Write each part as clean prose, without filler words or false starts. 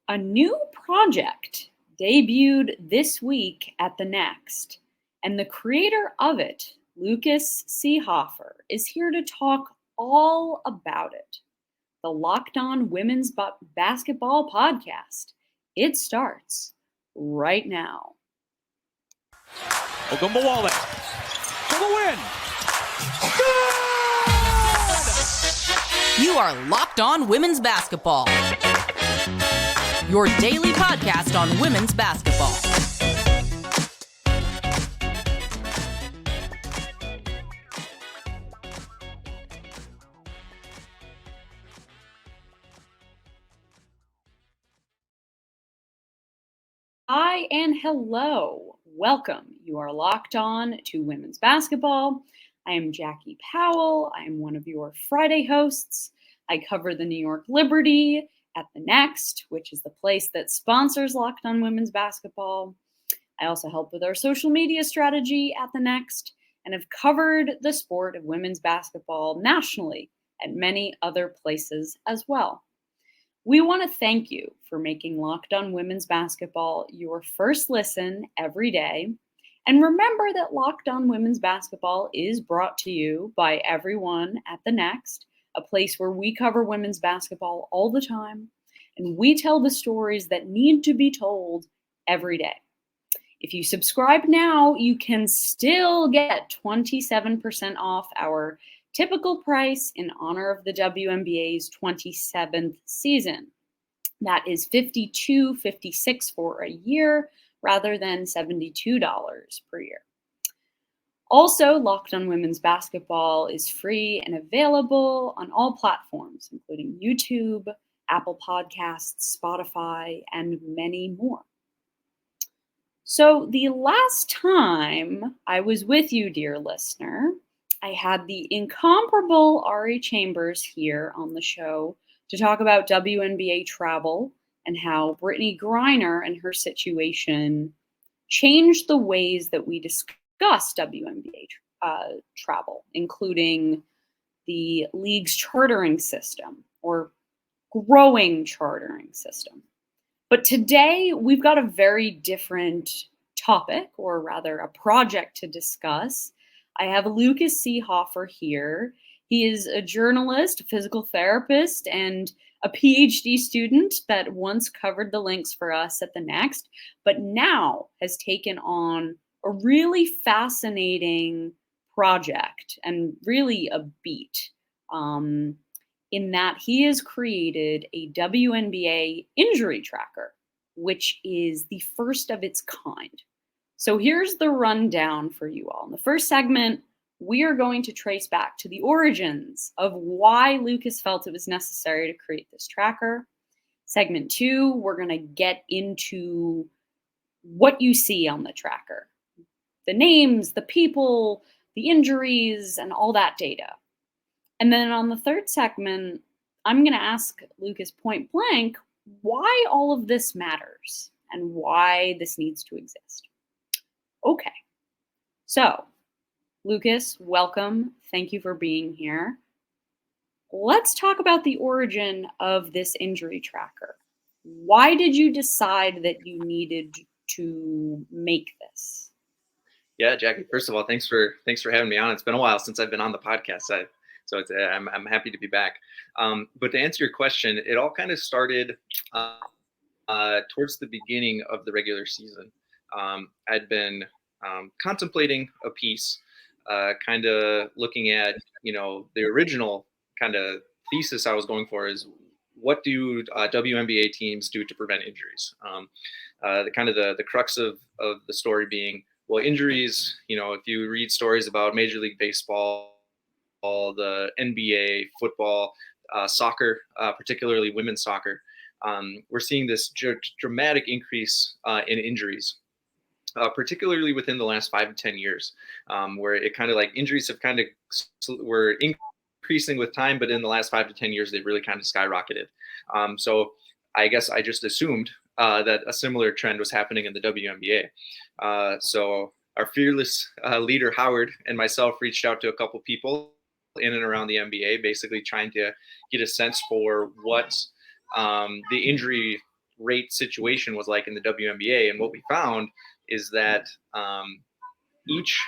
A new project debuted this week at the Next, and the creator of it, Lucas Seehafer, is here to talk all about it. The Locked On Women's Basketball Podcast. It starts right now. Ogunbowale for the win. Good! You are Locked On Women's Basketball, your daily podcast on women's basketball. Hi and hello. Welcome. You are locked on to women's basketball. I am Jackie Powell. I am one of your Friday hosts. I cover the New York Liberty at the Next, which is the place that sponsors Locked On Women's Basketball. I also help with our social media strategy at the Next and have covered the sport of women's basketball nationally at many other places as well. We want to thank you for making Locked On Women's Basketball your first listen every day. And remember that Locked On Women's Basketball is brought to you by everyone at the Next, a place where we cover women's basketball all the time, and we tell the stories that need to be told every day. If you subscribe now, you can still get 27% off our typical price in honor of the WNBA's 27th season. That is $52.56 for a year rather than $72 per year. Also, Locked On Women's Basketball is free and available on all platforms, including YouTube, Apple Podcasts, Spotify, and many more. So the last time I was with you, dear listener, I had the incomparable Ari Chambers here on the show to talk about WNBA travel and how Brittany Griner and her situation changed the ways that we discuss WNBA travel, including the league's chartering system or growing chartering system. But today we've got a very different topic, or rather a project to discuss. I have Lucas Seehafer here. He is a journalist, a physical therapist, and a PhD student that once covered the links for us at the Next, but now has taken on a really fascinating project and really a beat in that he has created a WNBA injury tracker, which is the first of its kind. So here's the rundown for you all. In the first segment, we are going to trace back to the origins of why Lucas felt it was necessary to create this tracker. Segment 2, we're going to get into what you see on the tracker. The names, the people, the injuries, and all that data. And then on the third segment, I'm going to ask Lucas point blank why all of this matters and why this needs to exist. Okay, so Lucas, welcome. Thank you for being here. Let's talk about the origin of this injury tracker. Why did you decide that you needed to make this? Yeah, Jackie, first of all, thanks for having me on. It's been a while since I've been on the podcast. I'm happy to be back. But to answer your question, it all kind of started towards the beginning of the regular season. I'd been contemplating a piece, kind of looking at, the original kind of thesis I was going for is what do WNBA teams do to prevent injuries? The crux of the story being, well, injuries, if you read stories about Major League Baseball, the NBA, football, soccer, particularly women's soccer, we're seeing this dramatic increase in injuries, particularly within the last 5 to 10 years, where it kind of like injuries have kind of were increasing with time, but in the last 5 to 10 years, they've really kind of skyrocketed. So I guess I just assumed that a similar trend was happening in the WNBA. So our fearless leader, Howard, and myself reached out to a couple people in and around the NBA, basically trying to get a sense for what the injury rate situation was like in the WNBA. And what we found is that each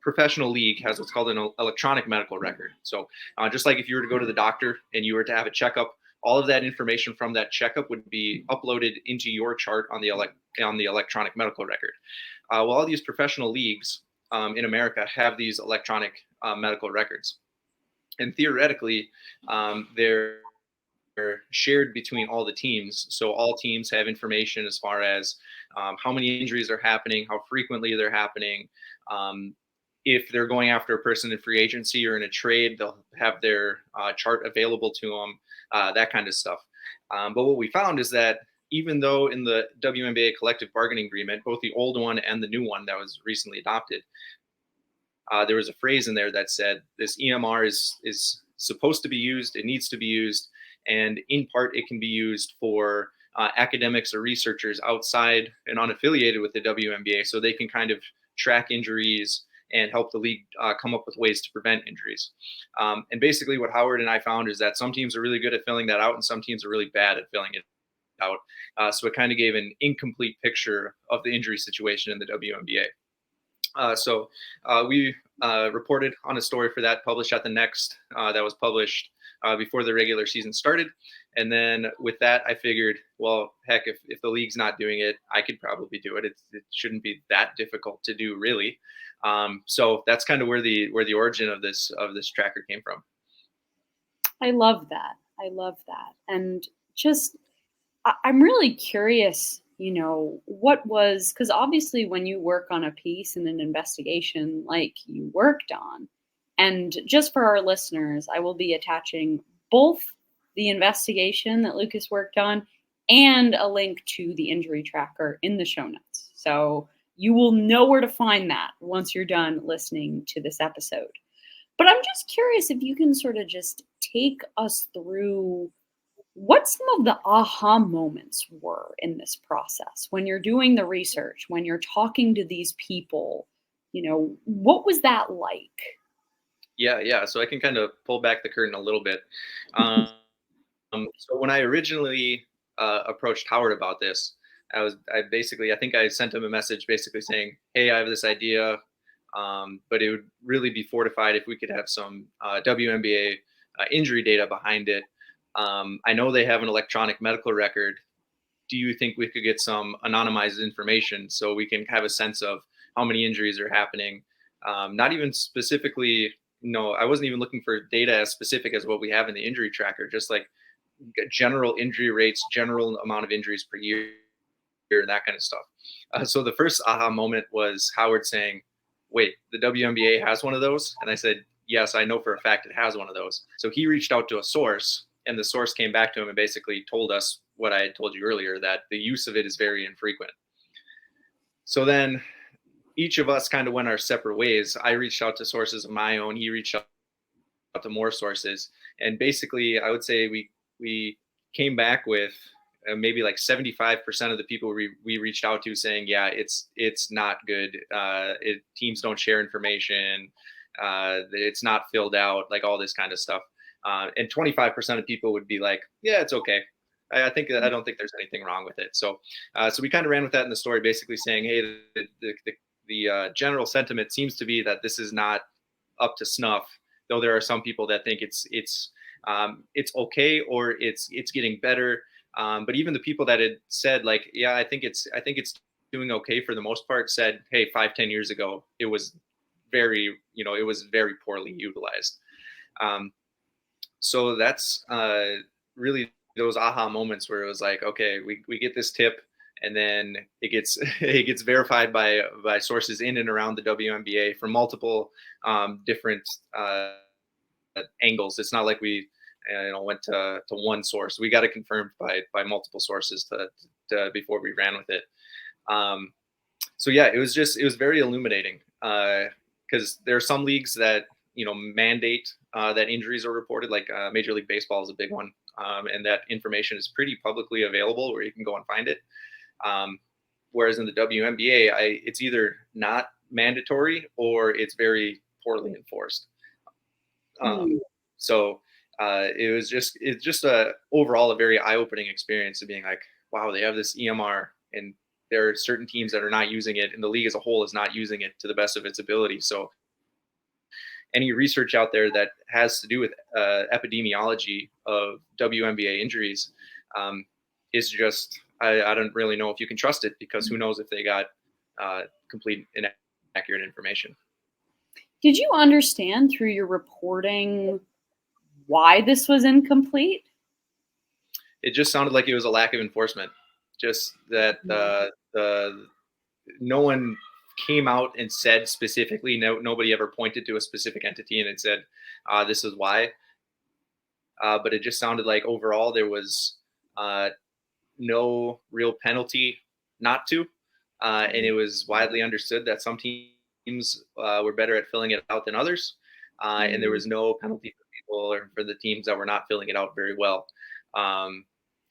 professional league has what's called an electronic medical record. So just like if you were to go to the doctor and you were to have a checkup, all of that information from that checkup would be uploaded into your chart on the electronic medical record. Well, all these professional leagues in America have these electronic medical records. And theoretically, they're shared between all the teams. So all teams have information as far as how many injuries are happening, how frequently they're happening. If they're going after a person in free agency or in a trade, they'll have their chart available to them, that kind of stuff. But what we found is that even though in the WNBA collective bargaining agreement, both the old one and the new one that was recently adopted, there was a phrase in there that said this EMR is supposed to be used, it needs to be used, and in part it can be used for academics or researchers outside and unaffiliated with the WNBA, so they can kind of track injuries and help the league come up with ways to prevent injuries. And basically what Howard and I found is that some teams are really good at filling that out and some teams are really bad at filling it out. So it kind of gave an incomplete picture of the injury situation in the WNBA. So we reported on a story for that, published at the Next, that was published before the regular season started. And then with that, I figured, well, heck, if the league's not doing it, I could probably do it. It shouldn't be that difficult to do, really. So that's kind of where the origin of this tracker came from. I love that. And just, I'm really curious, what was, because obviously when you work on a piece in an investigation like you worked on, and just for our listeners, I will be attaching both the investigation that Lucas worked on and a link to the injury tracker in the show notes. So you will know where to find that once you're done listening to this episode. But I'm just curious if you can sort of just take us through what some of the aha moments were in this process when you're doing the research, when you're talking to these people, what was that like? Yeah. So I can kind of pull back the curtain a little bit. So when I originally approached Howard about this, I think I sent him a message basically saying, hey, I have this idea, but it would really be fortified if we could have some WNBA injury data behind it. I know they have an electronic medical record. Do you think we could get some anonymized information so we can have a sense of how many injuries are happening? Not even specifically, I wasn't even looking for data as specific as what we have in the injury tracker, just like general injury rates, general amount of injuries per year, that kind of stuff. So the first aha moment was Howard saying, wait, the WNBA has one of those? And I said, yes, I know for a fact it has one of those. So he reached out to a source, and the source came back to him and basically told us what I had told you earlier, that the use of it is very infrequent. So then each of us kind of went our separate ways. I reached out to sources of my own. He reached out to more sources. And basically, I would say we came back with maybe like 75% of the people we reached out to saying, yeah, it's not good. Teams don't share information. It's not filled out, like all this kind of stuff. And 25% of people would be like, yeah, it's okay. I don't think there's anything wrong with it. So we kind of ran with that in the story, basically saying, hey, the general sentiment seems to be that this is not up to snuff, though there are some people that think it's okay, or it's getting better. But even the people that had said like, yeah, I think it's doing okay for the most part, said, hey, 5-10 years ago, it was very poorly utilized. So that's really those aha moments where it was like, okay, we get this tip, and then it gets verified by sources in and around the WNBA from multiple different angles. It's not like we went to one source. We got it confirmed by multiple sources to before we ran with it. So yeah, it was very illuminating, because there are some leagues that mandate that injuries are reported, like Major League Baseball is a big one, and that information is pretty publicly available where you can go and find it. Whereas in the WNBA, it's either not mandatory or it's very poorly enforced. So it's just overall a very eye-opening experience of being like, wow, they have this EMR and there are certain teams that are not using it, and the league as a whole is not using it to the best of its ability. So any research out there that has to do with epidemiology of WNBA injuries is just, I don't really know if you can trust it, because who knows if they got complete inaccurate information. Did you understand through your reporting why this was incomplete? It just sounded like it was a lack of enforcement. Just that no one came out and said specifically. Nobody ever pointed to a specific entity and it said, "This is why." But it just sounded like overall there was no real penalty not to, and it was widely understood that some teams were better at filling it out than others, and there was no penalty for people or for the teams that were not filling it out very well.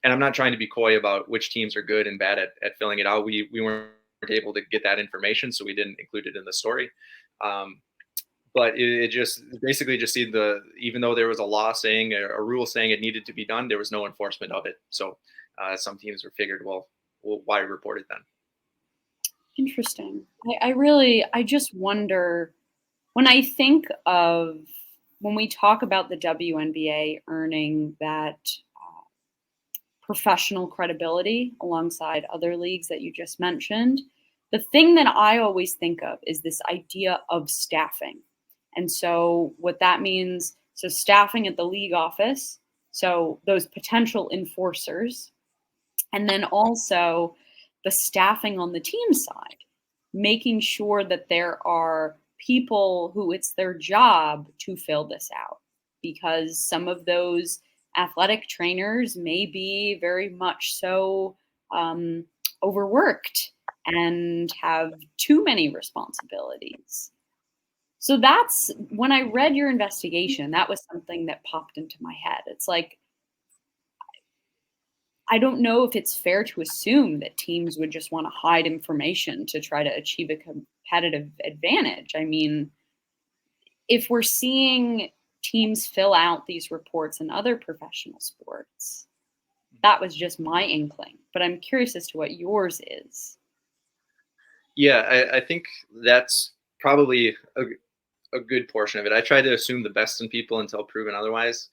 And I'm not trying to be coy about which teams are good and bad at filling it out. We weren't able to get that information, so we didn't include it in the story. But it just basically just see even though there was a law saying, a rule saying it needed to be done, there was no enforcement of it. So some teams were figured, well, why report it then? Interesting. I just wonder, when I think of, when we talk about the WNBA earning that professional credibility alongside other leagues that you just mentioned, the thing that I always think of is this idea of staffing. And so what that means, so staffing at the league office, so those potential enforcers, and then also the staffing on the team side, making sure that there are people who it's their job to fill this out, because some of those athletic trainers may be very much so overworked and have too many responsibilities. So that's, when I read your investigation, that was something that popped into my head. It's like, I don't know if it's fair to assume that teams would just want to hide information to try to achieve a competitive advantage. I mean, if we're seeing teams fill out these reports in other professional sports, that was just my inkling, but I'm curious as to what yours is. Yeah, I think that's probably a good portion of it. I try to assume the best in people until proven otherwise.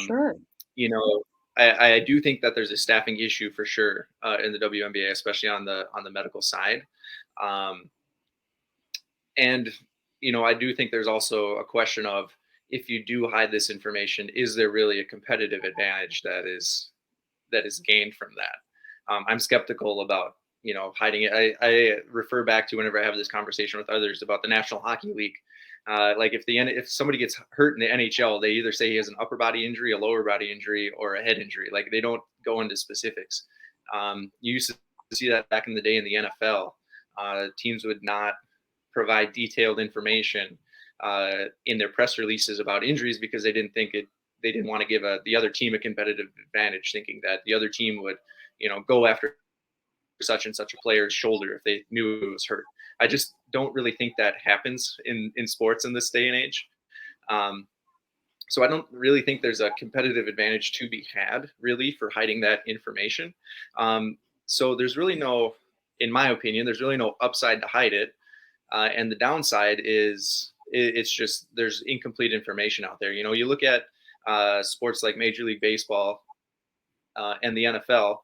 Sure. You know, I do think that there's a staffing issue for sure in the WNBA, especially on the medical side. And, you know, I do think there's also a question of, if you do hide this information, is there really a competitive advantage that is gained from that? I'm skeptical about, you know, hiding it. I refer back to whenever I have this conversation with others about the National Hockey League. Like if somebody gets hurt in the NHL, they either say he has an upper body injury, a lower body injury, or a head injury. Like, they don't go into specifics. You used to see that back in the day in the NFL. Teams would not provide detailed information in their press releases about injuries because they didn't want to give the other team a competitive advantage, thinking that the other team would, you know, go after such and such a player's shoulder if they knew it was hurt. I just don't really think that happens in sports in this day and age. So I don't really think there's a competitive advantage to be had, really, for hiding that information. So there's really no, in my opinion, there's really no upside to hide it. And the downside is it's just, there's incomplete information out there. You know, you look at sports like Major League Baseball and the NFL,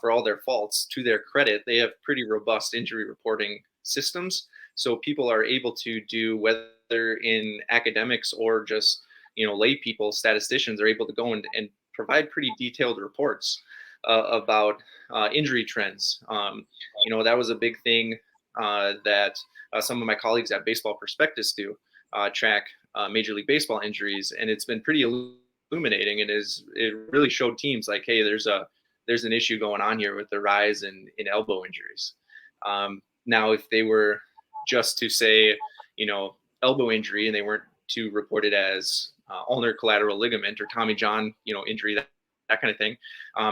for all their faults, to their credit, they have pretty robust injury reporting systems. So people are able to do, whether in academics or just, you know, lay people, statisticians are able to go and provide pretty detailed reports about injury trends. You know, that was a big thing that some of my colleagues at Baseball Prospectus do, track Major League Baseball injuries, and it's been pretty illuminating. It really showed teams like, hey, there's an issue going on here with the rise in elbow injuries. Now, if they were just to say, you know, elbow injury, and they weren't to report it as ulnar collateral ligament or Tommy John, you know, injury, that kind of thing.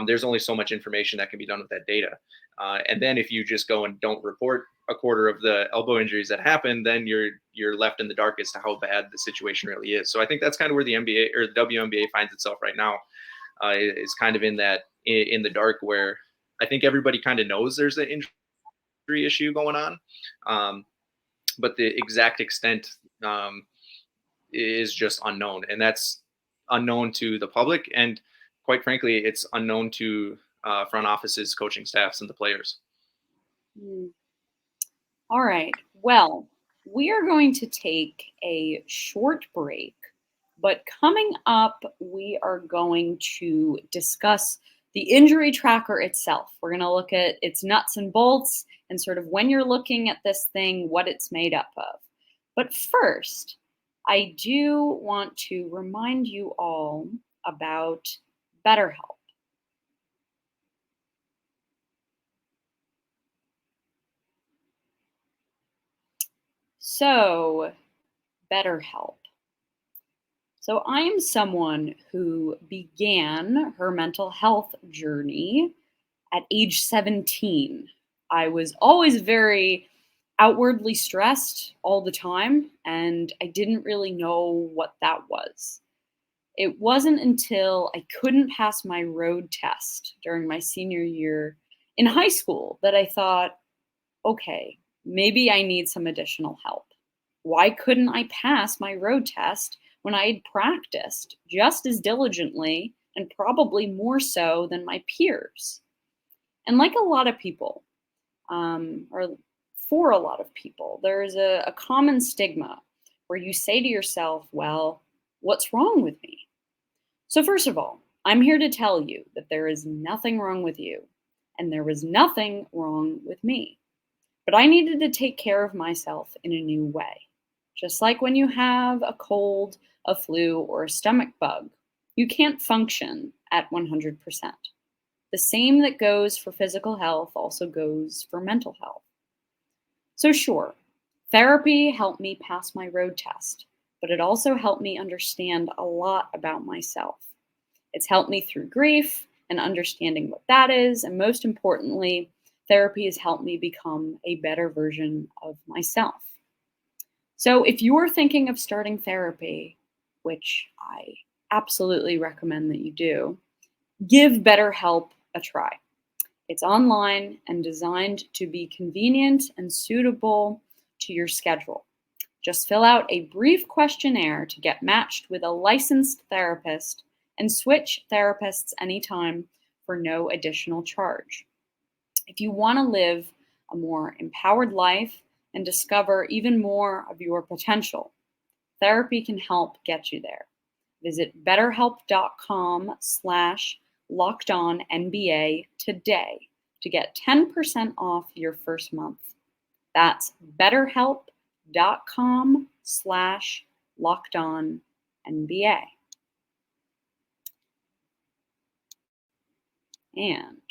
There's only so much information that can be done with that data. And then if you just go and don't report a quarter of the elbow injuries that happen, then you're left in the dark as to how bad the situation really is. So I think that's kind of where the NBA or the WNBA finds itself right now, is kind of in the dark, where I think everybody kind of knows there's an injury issue going on, but the exact extent is just unknown, and that's unknown to the public, and quite frankly, it's unknown to front offices, coaching staffs, and the players. All right. Well, we are going to take a short break, but coming up, we are going to discuss the injury tracker itself. We're going to look at its nuts and bolts and sort of when you're looking at this thing, what it's made up of. But first, I do want to remind you all about BetterHelp. So, BetterHelp. So I am someone who began her mental health journey at age 17. I was always very outwardly stressed all the time, and I didn't really know what that was. It wasn't until I couldn't pass my road test during my senior year in high school that I thought, okay, maybe I need some additional help. Why couldn't I pass my road test when I had practiced just as diligently and probably more so than my peers? And like a lot of people, or for a lot of people, there's a common stigma where you say to yourself, well, what's wrong with me? So first of all, I'm here to tell you that there is nothing wrong with you, and there was nothing wrong with me. But I needed to take care of myself in a new way. Just like when you have a cold, a flu, or a stomach bug, you can't function at 100%. The same that goes for physical health also goes for mental health. So sure, therapy helped me pass my road test, but it also helped me understand a lot about myself. It's helped me through grief and understanding what that is, and most importantly, therapy has helped me become a better version of myself. So if you're thinking of starting therapy, which I absolutely recommend that you do, give BetterHelp a try. It's online and designed to be convenient and suitable to your schedule. Just fill out a brief questionnaire to get matched with a licensed therapist and switch therapists anytime for no additional charge. If you want to live a more empowered life and discover even more of your potential, therapy can help get you there. Visit betterhelp.com/LockedOnNBA today to get 10% off your first month. That's betterhelp.com/LockedOnNBA. And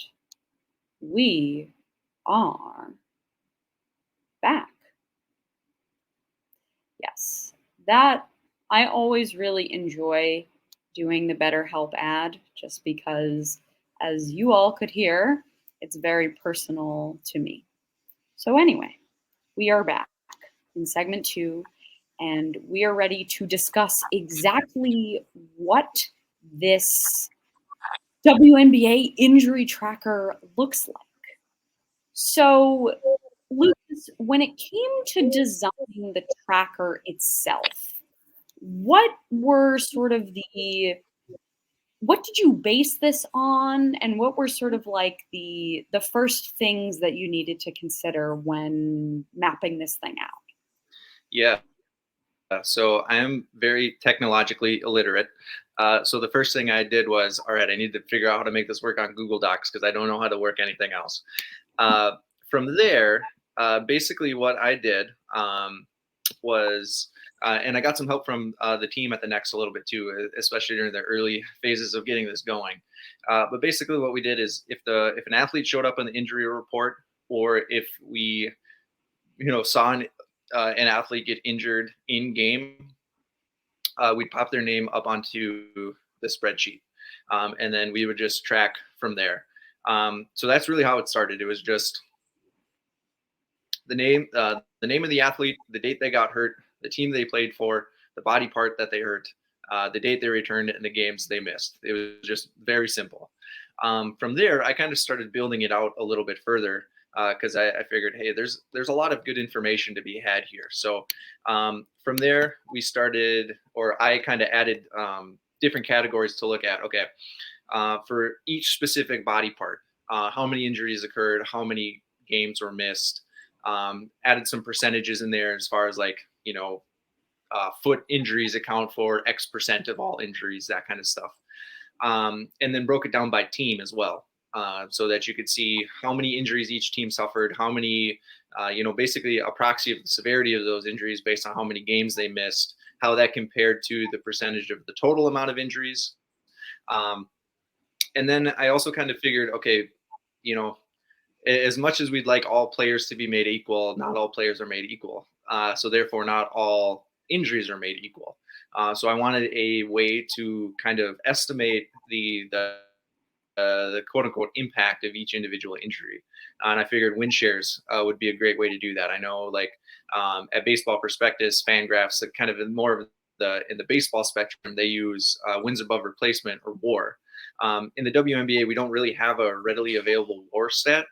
we are back. Yes, that I always really enjoy doing the BetterHelp ad just because, as you all could hear, it's very personal to me. So anyway, we are back in segment 2, and we are ready to discuss exactly what this WNBA injury tracker looks like. So, Lucas, when it came to designing the tracker itself, what were sort of what did you base this on, and what were sort of like the first things that you needed to consider when mapping this thing out? Yeah. So I am very technologically illiterate. So the first thing I did was, all right, I need to figure out how to make this work on Google Docs because I don't know how to work anything else. From there, basically what I did was, and I got some help from the team at the Next a little bit too, especially during the early phases of getting this going. But basically what we did is if an athlete showed up on the injury report, or if we, saw an athlete get injured in game, we'd pop their name up onto the spreadsheet. And then we would just track from there. So that's really how it started. It was just the name of the athlete, the date they got hurt, the team they played for, the body part that they hurt, the date they returned, and the games they missed. It was just very simple. From there, I kind of started building it out a little bit further because I figured, hey, there's a lot of good information to be had here. So from there, we started, or I kind of added different categories to look at. Okay, for each specific body part, how many injuries occurred, how many games were missed, added some percentages in there as far as like, foot injuries account for X percent of all injuries, that kind of stuff. And then broke it down by team as well, so that you could see how many injuries each team suffered, how many, basically a proxy of the severity of those injuries based on how many games they missed, how that compared to the percentage of the total amount of injuries. And then I also kind of figured, okay, as much as we'd like all players to be made equal, not all players are made equal. So therefore, not all injuries are made equal. So I wanted a way to kind of estimate the quote unquote impact of each individual injury. And I figured win shares would be a great way to do that. I know at Baseball Prospectus, Fangraphs, kind of more of in the baseball spectrum, they use wins above replacement or WAR. In the WNBA, we don't really have a readily available WAR stat.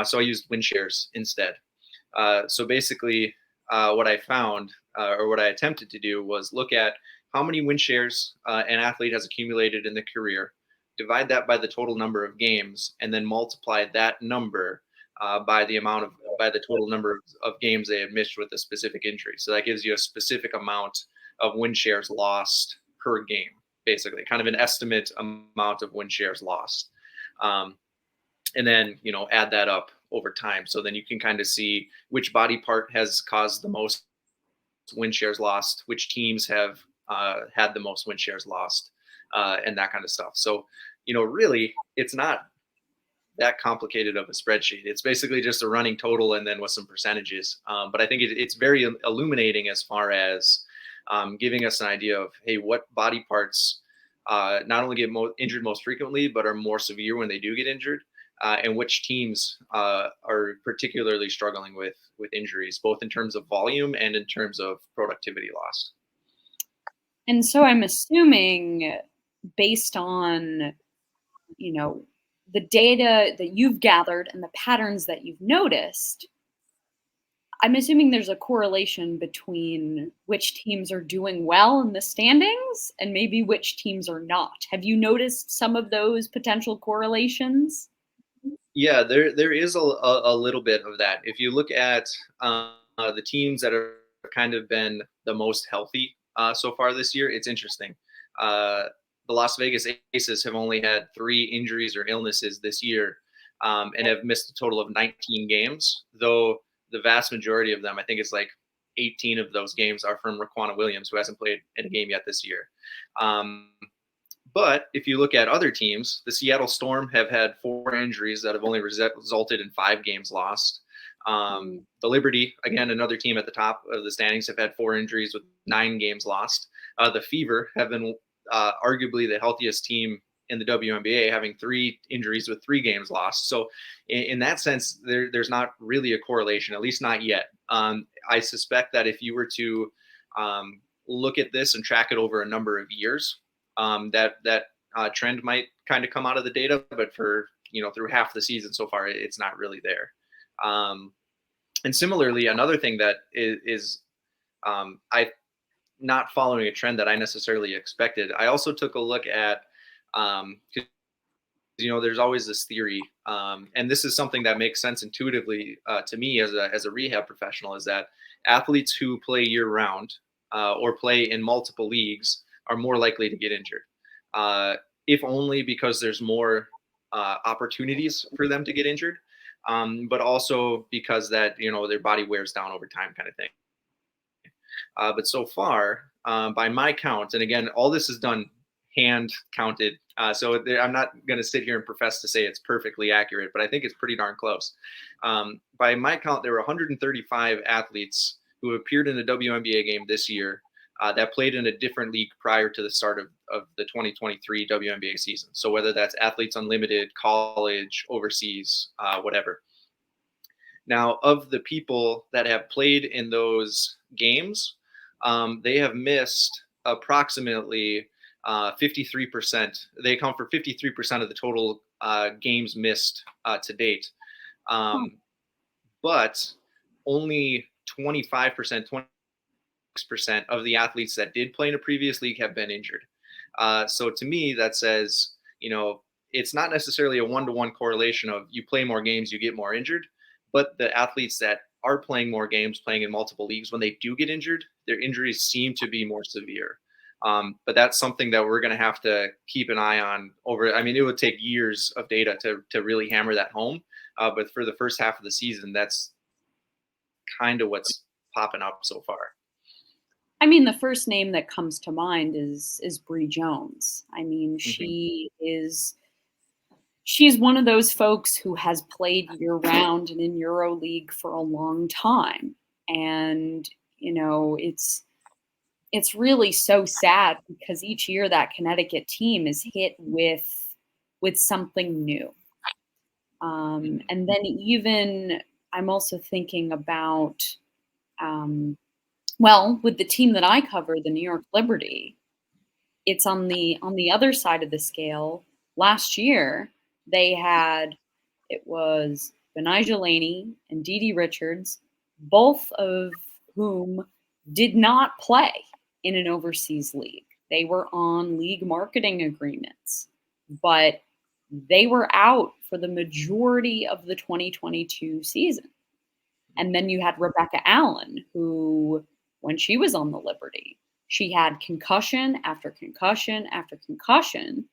So I used win shares instead. So basically what I found or what I attempted to do was look at how many win shares an athlete has accumulated in the career, divide that by the total number of games, and then multiply that number by the total number of games they have missed with a specific injury. So that gives you a specific amount of win shares lost per game, basically, kind of an estimate amount of win shares lost. And then, add that up over time. So then you can kind of see which body part has caused the most win shares lost, which teams have had the most win shares lost, and that kind of stuff. So, really, it's not that complicated of a spreadsheet. It's basically just a running total and then with some percentages. But I think it's very illuminating as far as giving us an idea of, hey, what body parts not only get injured most frequently, but are more severe when they do get injured. And which teams are particularly struggling with injuries, both in terms of volume and in terms of productivity loss. And so I'm assuming, based on, the data that you've gathered and the patterns that you've noticed, I'm assuming there's a correlation between which teams are doing well in the standings and maybe which teams are not. Have you noticed some of those potential correlations? Yeah, there is a little bit of that. If you look at the teams that have kind of been the most healthy so far this year, it's interesting. The Las Vegas Aces have only had 3 injuries or illnesses this year and have missed a total of 19 games, though the vast majority of them, I think it's like 18 of those games, are from Raquana Williams, who hasn't played in a game yet this year. But if you look at other teams, the Seattle Storm have had 4 injuries that have only resulted in 5 games lost. The Liberty, again, another team at the top of the standings, have had 4 injuries with 9 games lost. The Fever have been arguably the healthiest team in the WNBA, having 3 injuries with 3 games lost. So in that sense, there's not really a correlation, at least not yet. I suspect that if you were to look at this and track it over a number of years, that trend might kind of come out of the data, but for, through half the season so far, it's not really there. And similarly, another thing that is I not following a trend that I necessarily expected. I also took a look at, there's always this theory, and this is something that makes sense intuitively to me as a rehab professional, is that athletes who play year round or play in multiple leagues are more likely to get injured, if only because there's more opportunities for them to get injured, but also because that, their body wears down over time, kind of thing. But so far, by my count, and again, all this is done hand counted, so I'm not going to sit here and profess to say it's perfectly accurate, but I think it's pretty darn close. By my count, there were 135 athletes who appeared in a WNBA game this year that played in a different league prior to the start of the 2023 WNBA season. So whether that's Athletes Unlimited, college, overseas, whatever. Now, of the people that have played in those games, they have missed approximately 53%. They account for 53% of the total games missed to date. But only 25%, 26% of the athletes that did play in a previous league have been injured. So to me, that says, it's not necessarily a one-to-one correlation of you play more games, you get more injured. But the athletes that are playing more games, playing in multiple leagues, when they do get injured, their injuries seem to be more severe. But that's something that we're going to have to keep an eye on over. I mean, it would take years of data to really hammer that home. But for the first half of the season, that's kind of what's popping up so far. I mean, the first name that comes to mind is Bree Jones. I mean, she's one of those folks who has played year round and in EuroLeague for a long time. And, it's really so sad because each year that Connecticut team is hit with something new. And then even I'm also thinking about, with the team that I cover, the New York Liberty, it's on the other side of the scale. Last year, it was Benijah Laney and Dee Dee Richards, both of whom did not play in an overseas league. They were on league marketing agreements, but they were out for the majority of the 2022 season. And then you had Rebecca Allen, who, when she was on the Liberty, she had concussion after concussion after concussion.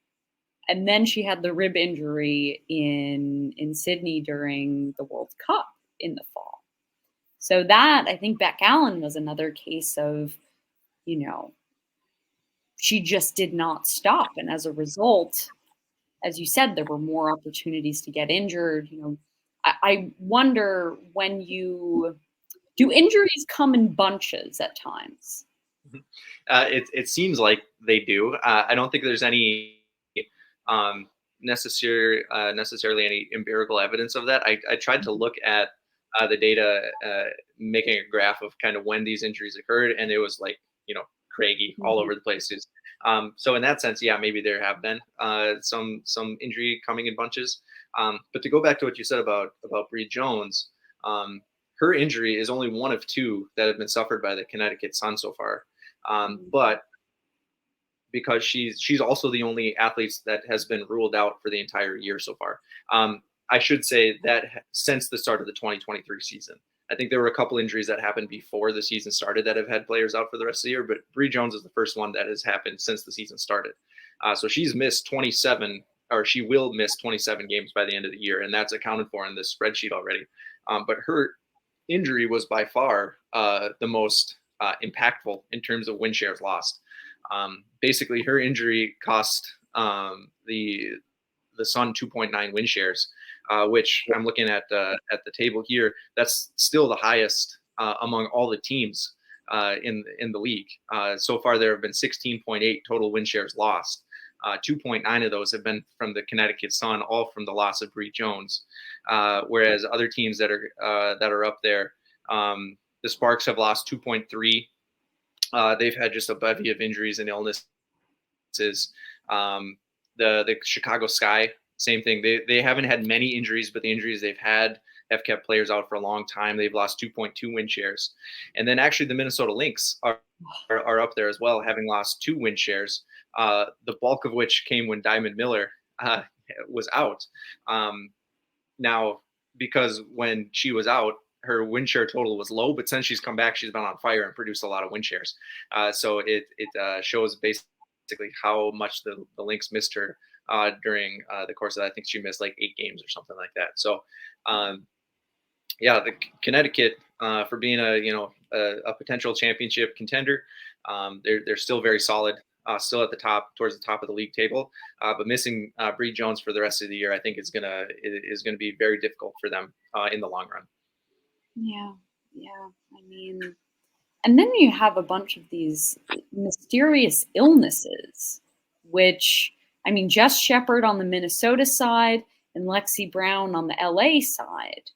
And then she had the rib injury in Sydney during the World Cup in the fall. So that, I think Beck Allen was another case of, she just did not stop. And as a result, as you said, there were more opportunities to get injured. I wonder do injuries come in bunches at times? It seems like they do. I don't think there's any necessarily any empirical evidence of that. I tried to look at the data, making a graph of kind of when these injuries occurred, and it was like, craggy all over the places. So in that sense, yeah, maybe there have been some injury coming in bunches. But to go back to what you said about Bree Jones, her injury is only one of two that have been suffered by the Connecticut Sun so far. But because she's also the only athlete that has been ruled out for the entire year so far. I should say that since the start of the 2023 season. I think there were a couple injuries that happened before the season started that have had players out for the rest of the year, but Bree Jones is the first one that has happened since the season started. So she's missed 27, or she will miss 27 games by the end of the year, and that's accounted for in this spreadsheet already. But her injury was by far the most impactful in terms of win shares lost. Basically, her injury cost the Sun 2.9 win shares, which I'm looking at the table here. That's still the highest among all the teams in the league. So far, there have been 16.8 total win shares lost. 2.9 of those have been from the Connecticut Sun, all from the loss of Bree Jones. Whereas other teams that are up there, the Sparks have lost 2.3. They've had just a bevy of injuries and illnesses. The Chicago Sky, same thing. They haven't had many injuries, but the injuries they've had have kept players out for a long time. They've lost 2.2 win shares. And then actually the Minnesota Lynx are up there as well, having lost 2 win shares, the bulk of which came when Diamond Miller was out. Now, because when she was out, her win share total was low, but since she's come back, she's been on fire and produced a lot of win shares. So it shows basically how much the Lynx missed her during the course of, I think she missed like 8 games or something like that. So, the Connecticut, for being a potential championship contender, they're still very solid, still at the top, towards the top of the league table. But missing Bree Jones for the rest of the year, I think is gonna be very difficult for them in the long run. Yeah. I mean, And then you have a bunch of these mysterious illnesses, which, I mean, Jess Shepard on the Minnesota side and Lexi Brown on the LA side.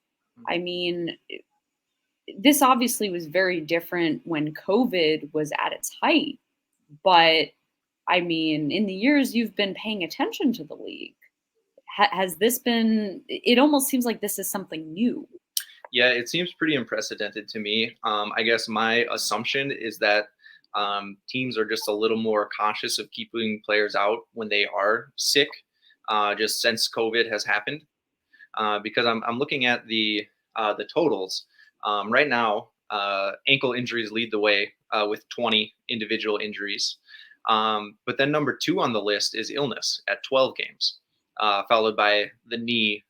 I mean, this obviously was very different when COVID was at its height. But, I mean, in the years you've been paying attention to the league, has this been, it almost seems like this is something new. Yeah, it seems pretty unprecedented to me. I guess my assumption is that teams are just a little more cautious of keeping players out when they are sick, just since COVID has happened. Because I'm looking at the totals right now. Ankle injuries lead the way with 20 individual injuries, but then number 2 on the list is illness at 12 games, followed by the knee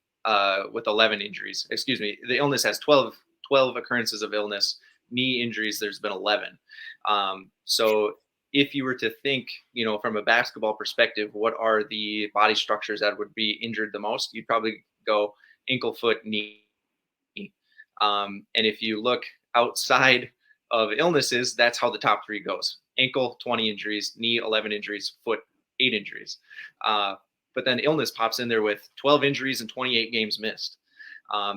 with 11 injuries. Excuse me, the illness has 12 occurrences of illness. Knee injuries, there's been 11. So if you were to think, from a basketball perspective, what are the body structures that would be injured the most? You'd probably go ankle, foot, knee. And if you look outside of illnesses, that's how the top 3 goes. Ankle, 20 injuries, knee, 11 injuries, foot, 8 injuries. But then illness pops in there with 12 injuries and 28 games missed.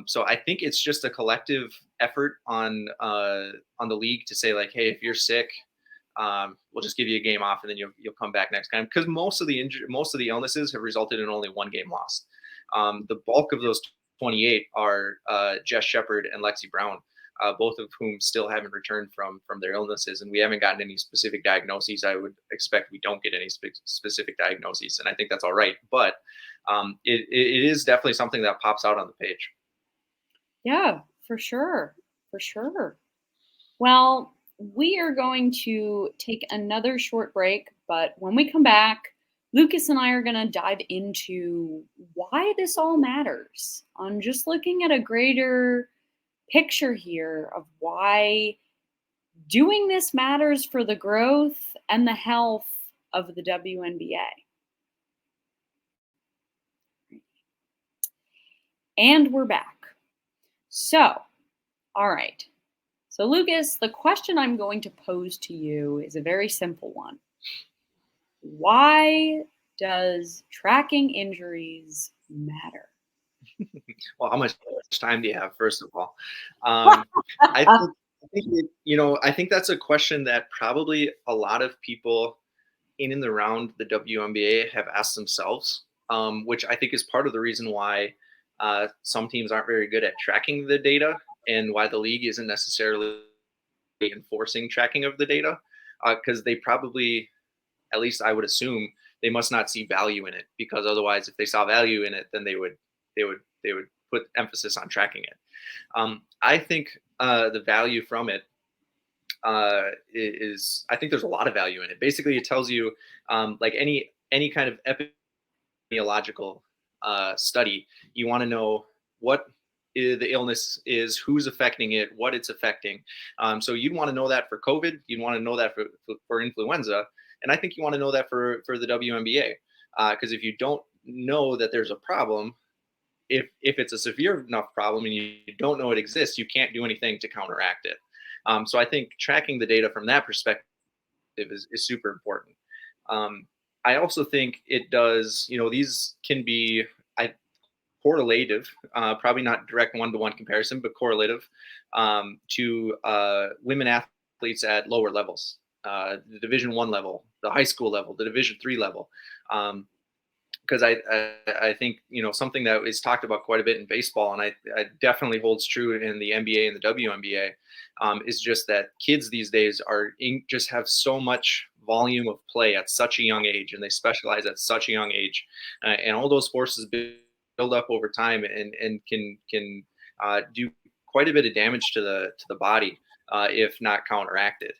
So I think it's just a collective effort on the league to say, like, hey, if you're sick, we'll just give you a game off and then you'll come back next time. Because most of the illnesses have resulted in only 1 game lost. The bulk of those 28 are Jess Shepard and Lexi Brown, both of whom still haven't returned from their illnesses, and we haven't gotten any specific diagnoses. I would expect we don't get any specific diagnoses, and I think that's all right. But it is definitely something that pops out on the page. Yeah, for sure. Well, we are going to take another short break, but when we come back, Lucas and I are going to dive into why this all matters, on just looking at a greater picture here of why doing this matters for the growth and the health of the WNBA. And we're back. So, all right. So, Lucas, the question I'm going to pose to you is a very simple one. Why does tracking injuries matter? Well, how much time do you have, first of all? I think that's a question that probably a lot of people in and around the WNBA have asked themselves, which I think is part of the reason why some teams aren't very good at tracking the data and why the league isn't necessarily enforcing tracking of the data, because they probably, at least I would assume, they must not see value in it, because otherwise, if they saw value in it, then they would put emphasis on tracking it. I think the value from it is, I think there's a lot of value in it. Basically, it tells you, like any kind of epidemiological study, you want to know what the illness is, who's affecting it, what it's affecting. So you'd want to know that for COVID, you'd want to know that for influenza, and I think you want to know that for the WNBA, because if you don't know that there's a problem, if it's a severe enough problem and you don't know it exists, you can't do anything to counteract it. So I think tracking the data from that perspective is super important. I also think it does, these can be correlative, probably not direct one-to-one comparison, but correlative to women athletes at lower levels, the Division I level, the high school level, the Division III level. Because I think, something that is talked about quite a bit in baseball, and I definitely holds true in the NBA and the WNBA, is just that kids these days just have so much volume of play at such a young age, and they specialize at such a young age, and all those forces build up over time and can do quite a bit of damage to the body if not counteracted.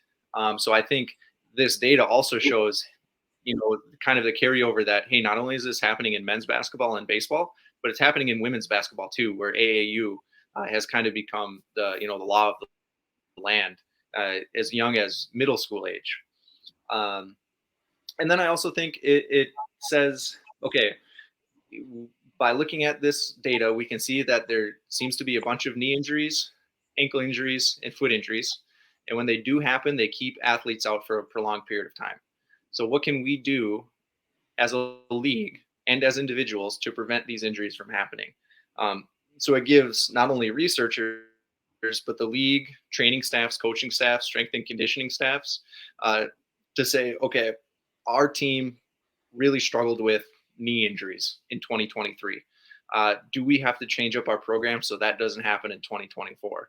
So I think this data also shows, kind of the carryover that, hey, not only is this happening in men's basketball and baseball, but it's happening in women's basketball too, where AAU has kind of become the law of the land as young as middle school age. And then I also think it says, okay, by looking at this data, we can see that there seems to be a bunch of knee injuries, ankle injuries, and foot injuries. And when they do happen, they keep athletes out for a prolonged period of time. So what can we do as a league and as individuals to prevent these injuries from happening? So it gives not only researchers, but the league, training staffs, coaching staffs, strength and conditioning staffs, to say, okay, our team really struggled with knee injuries in 2023. Do we have to change up our program so that doesn't happen in 2024?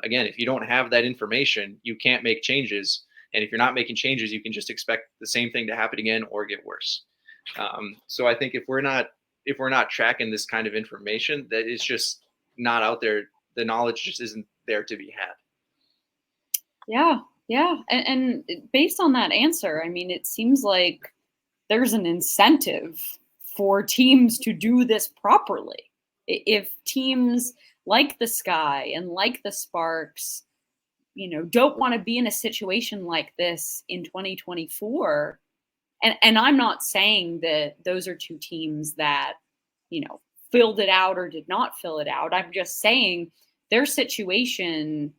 Again, if you don't have that information, you can't make changes. And if you're not making changes, you can just expect the same thing to happen again or get worse. So I think if we're not tracking this kind of information, that it's just not out there. The knowledge just isn't there to be had. Yeah. And based on that answer, I mean, it seems like there's an incentive for teams to do this properly. If teams like the Sky and like the Sparks, don't want to be in a situation like this in 2024. And I'm not saying that those are two teams that, filled it out or did not fill it out. I'm just saying their situation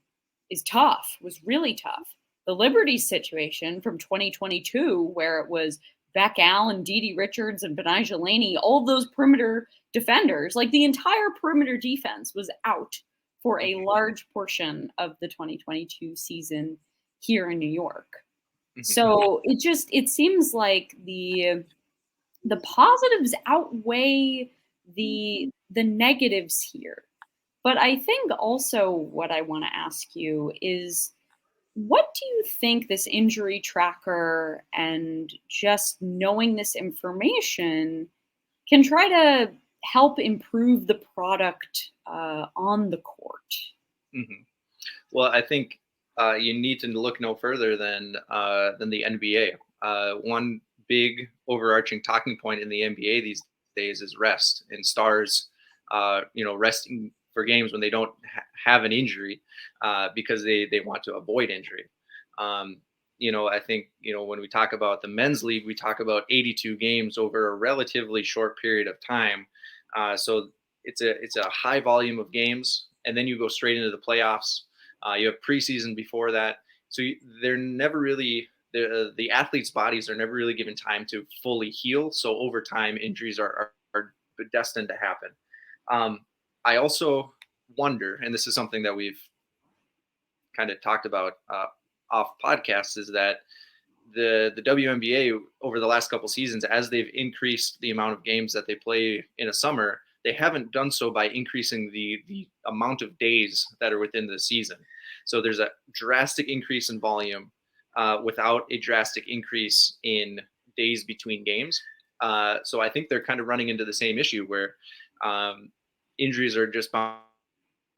is tough, was really tough. The Liberty situation from 2022, where it was Beck Allen, Dee Richards, and Benijah Laney, all those perimeter defenders, like the entire perimeter defense was out for a large portion of the 2022 season here in New York. Mm-hmm. So it seems like the positives outweigh the negatives here. But I think also what I want to ask you is, what do you think this injury tracker and just knowing this information can try to help improve the product on the court? Mm-hmm. Well, I think you need to look no further than the NBA. One big overarching talking point in the NBA these days is rest, and stars, resting for games when they don't have an injury because they want to avoid injury. I think, when we talk about the men's league, we talk about 82 games over a relatively short period of time. So it's a high volume of games, and then you go straight into the playoffs. You have preseason before that. So they're never really, the athletes' bodies are never really given time to fully heal. So over time, injuries are destined to happen. I also wonder, and this is something that we've kind of talked about off podcasts, is that the WNBA over the last couple seasons, as they've increased the amount of games that they play in a summer, they haven't done so by increasing the amount of days that are within the season. So there's a drastic increase in volume without a drastic increase in days between games. So I think they're kind of running into the same issue where injuries are just bound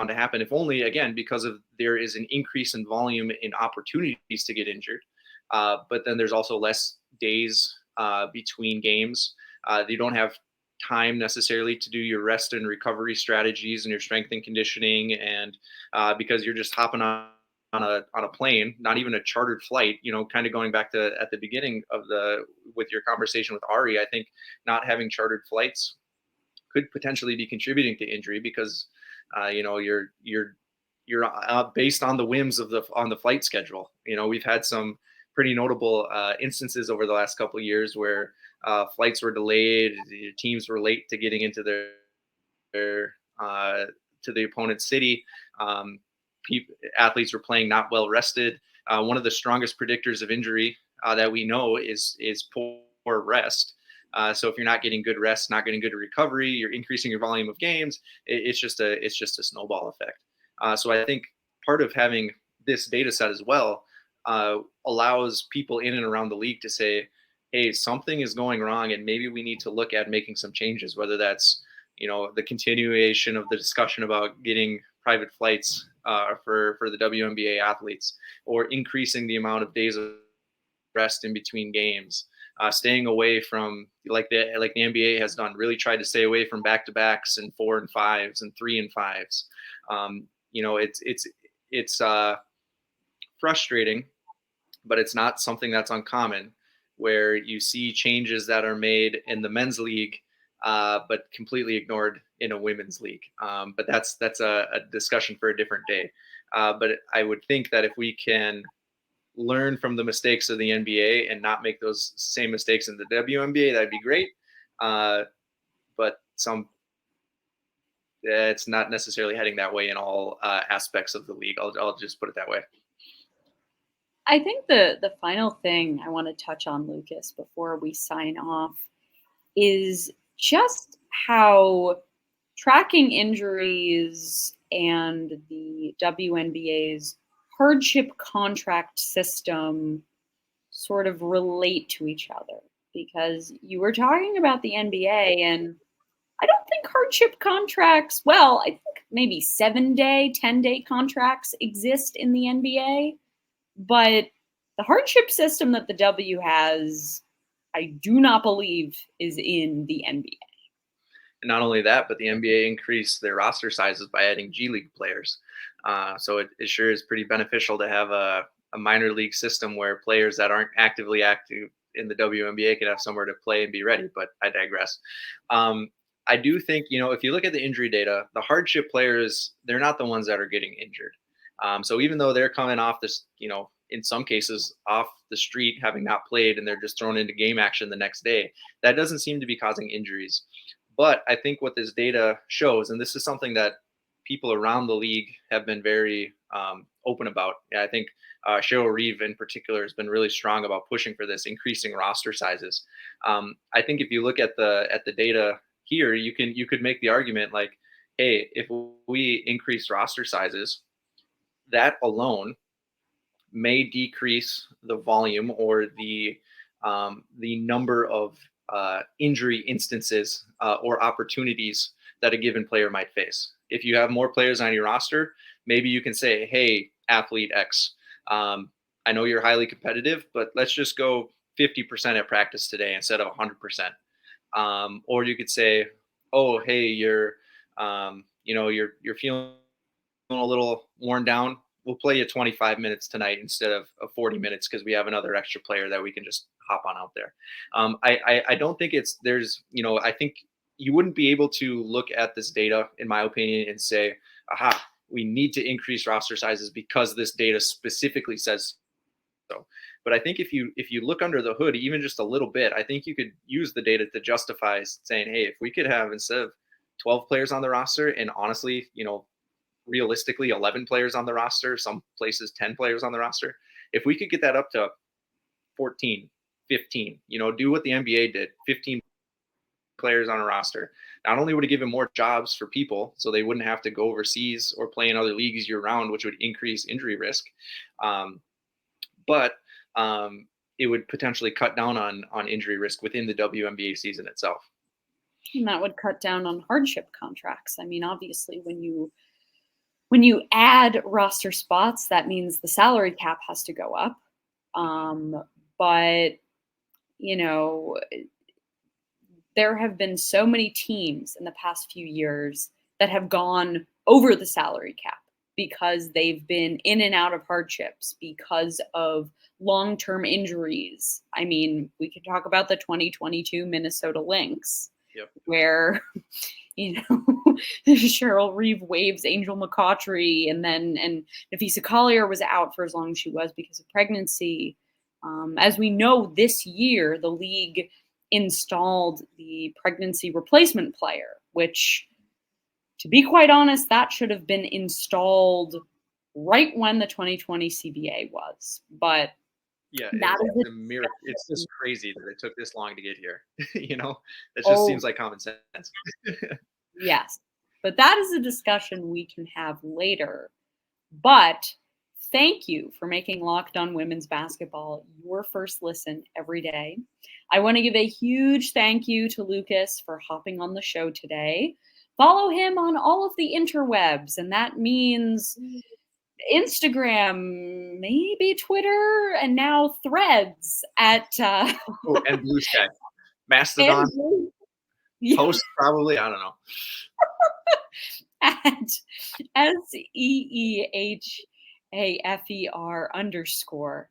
to happen, if only, again, because of there is an increase in volume in opportunities to get injured. But then there's also less days between games. You don't have time necessarily to do your rest and recovery strategies and your strength and conditioning, and because you're just hopping on a plane, not even a chartered flight. Kind of going back to at the beginning of with your conversation with Ari, I think not having chartered flights could potentially be contributing to injury because you're based on the whims of on the flight schedule. We've had some pretty notable instances over the last couple of years where flights were delayed, teams were late to getting into their to the opponent's city. Athletes were playing not well rested. One of the strongest predictors of injury that we know is poor rest. So if you're not getting good rest, not getting good recovery, you're increasing your volume of games. It's just a snowball effect. So I think part of having this data set as well allows people in and around the league to say, hey, something is going wrong, and maybe we need to look at making some changes, whether that's, the continuation of the discussion about getting private flights for the WNBA athletes, or increasing the amount of days of rest in between games, staying away from, like the NBA has done, really tried to stay away from back-to-backs and 4 and 5s and 3 and 5s. It's frustrating, but it's not something that's uncommon, where you see changes that are made in the men's league, but completely ignored in a women's league. But that's a discussion for a different day. But I would think that if we can learn from the mistakes of the NBA and not make those same mistakes in the WNBA, that'd be great. But it's not necessarily heading that way in all aspects of the league. I'll just put it that way. I think the final thing I want to touch on, Lucas, before we sign off is just how tracking injuries and the WNBA's hardship contract system sort of relate to each other. Because you were talking about the NBA, and I don't think hardship contracts, well, I think maybe 7-day, 10-day contracts exist in the NBA. But the hardship system that the W has, I do not believe is in the NBA. And not only that, but the NBA increased their roster sizes by adding G League players. So it sure is pretty beneficial to have a minor league system where players that aren't actively active in the WNBA can have somewhere to play and be ready. But I digress. I do think, if you look at the injury data, the hardship players, they're not the ones that are getting injured. So even though they're coming off this, in some cases off the street, having not played, and they're just thrown into game action the next day, that doesn't seem to be causing injuries. But I think what this data shows, and this is something that people around the league have been very open about. I think Cheryl Reeve in particular has been really strong about pushing for this, increasing roster sizes. I think if you look at the data here, you could make the argument like, hey, if we increase roster sizes, that alone may decrease the volume or the number of injury instances or opportunities that a given player might face. If you have more players on your roster, maybe you can say, hey, athlete X, I know you're highly competitive, but let's just go 50% at practice today instead of 100%. Or you could say, oh, hey, you're feeling a little worn down. We'll play you 25 minutes tonight instead of 40 minutes because we have another extra player that we can just hop on out there. I don't think I think you wouldn't be able to look at this data, in my opinion, and say, aha, we need to increase roster sizes because this data specifically says so. But I think if you look under the hood, even just a little bit, I think you could use the data to justify saying, hey, if we could have, instead of 12 players on the roster, and honestly, realistically 11 players on the roster, some places 10 players on the roster, if we could get that up to 14, 15, do what the NBA did, 15 players on a roster, not only would it give them more jobs for people so they wouldn't have to go overseas or play in other leagues year round, which would increase injury risk, but it would potentially cut down on injury risk within the WNBA season itself. And that would cut down on hardship contracts. I mean, obviously, when you add roster spots, that means the salary cap has to go up. But, there have been so many teams in the past few years that have gone over the salary cap because they've been in and out of hardships because of long-term injuries. I mean, we could talk about the 2022 Minnesota Lynx, where, Cheryl Reeve waives Angel McCaughtry, and Nafisa Collier was out for as long as she was because of pregnancy. As we know, this year, the league installed the pregnancy replacement player, which, to be quite honest, that should have been installed right when the 2020 CBA was. But it's a miracle. It's just crazy that it took this long to get here. That just seems like common sense. Yes, but that is a discussion we can have later. But thank you for making Locked On Women's Basketball your first listen every day. I want to give a huge thank you to Lucas for hopping on the show today. Follow him on all of the interwebs, and that means Instagram, maybe Twitter, and now Threads at and Blue Sky, Mastodon, Post probably. I don't know. At SEEHAFER_.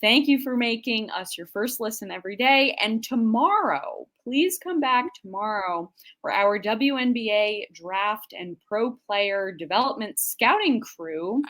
Thank you for making us your first listen every day. And tomorrow, please come back tomorrow for our WNBA draft and pro player development scouting crew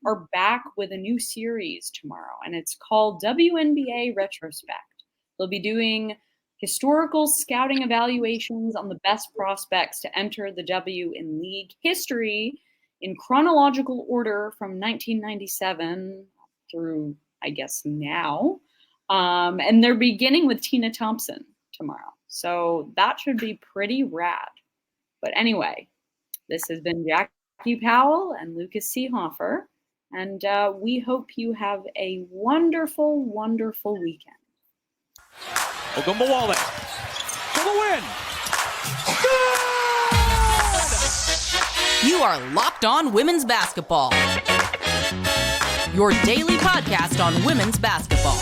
are back with a new series tomorrow, and it's called WNBA Retrospect. They'll be doing historical scouting evaluations on the best prospects to enter the W in league history in chronological order from 1997 through, I guess, now. And they're beginning with Tina Thompson tomorrow. So that should be pretty rad. But anyway, this has been Jackie Powell and Lucas Seehafer. And we hope you have a wonderful, wonderful weekend. Ogunbowale for the win. Good! You are Locked On Women's Basketball, your daily podcast on women's basketball.